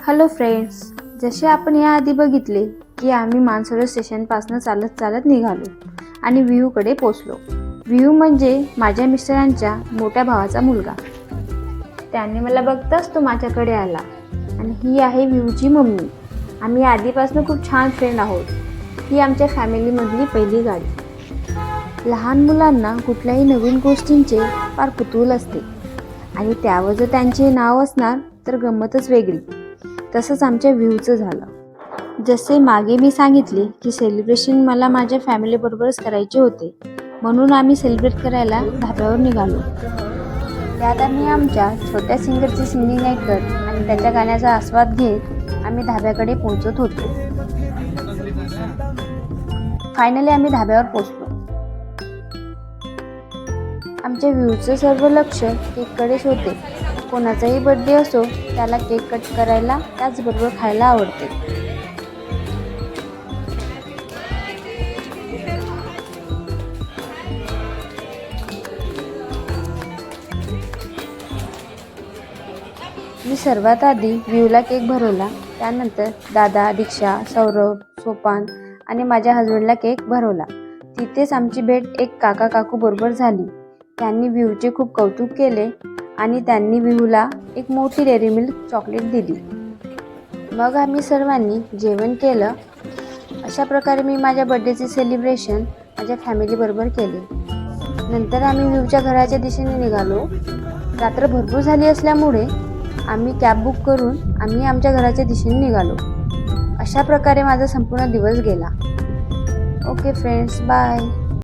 Hello friends, जसे आपण याआधी बघितले की आम्ही मानसरोवर स्टेशनपासून चालत चालत निघालो आणि विहूकडे पोचलो. विहू म्हणजे माझ्या मिस्टरांच्या मोठ्या भावाचा मुलगा. त्याने मला बघताच तो माझ्याकडे आला आणि ही आहे विहूची मम्मी. आम्ही आधीपासून खूप छान फ्रेंड आहोत. ही आमच्या फॅमिलीमधली पहिली गाडी. लहान मुलांना कुठल्याही नवीन गोष्टींचे फार कुतूहल असते आणि त्यावर जर त्यांचे नाव असणार तर गंमतच वेगळी. तसंच आमच्या विहूचं झालं. जसे मागे मी सांगितले की सेलिब्रेशन मला माझ्या फॅमिलीबरोबरच करायचे होते, म्हणून आम्ही सेलिब्रेट करायला धाब्यावर निघालो. त्यात आम्ही आमच्या छोट्या सिंगरची सिंगिंग ऐकत आणि त्याच्या गाण्याचा आस्वाद घेत आम्ही धाब्याकडे पोहोचत होतो. फायनली आम्ही धाब्यावर पोहोचलो. आमच्या विहूचं सर्व लक्ष केककडेच होते. कोणाचाही बर्थडे असो त्याला केक कट करायला त्याचबरोबर खायला आवडते. मी सर्वात आधी विहूला केक भरवला. त्यानंतर दादा, दीक्षा, सौरभ, सोपान आणि माझ्या हजबंडला केक भरवला. तिथेच आमची भेट एक काका काकू बरोबर झाली. त्यांनी विहूचे खूप कौतुक केले आणि त्यांनी विहूला एक मोठी डेअरी मिल्क चॉकलेट दिली. मग आम्ही सर्वांनी जेवण केलं. अशा प्रकारे मी माझ्या बर्थडेचे सेलिब्रेशन माझ्या फॅमिलीबरोबर केले. नंतर आम्ही विहूच्या घराच्या दिशेने निघालो. रात्र भरपूर झाली असल्यामुळे आम्ही कॅब बुक करून आम्ही आमच्या घराच्या दिशेने निघालो. अशा प्रकारे माझा संपूर्ण दिवस गेला. Okay friends, bye.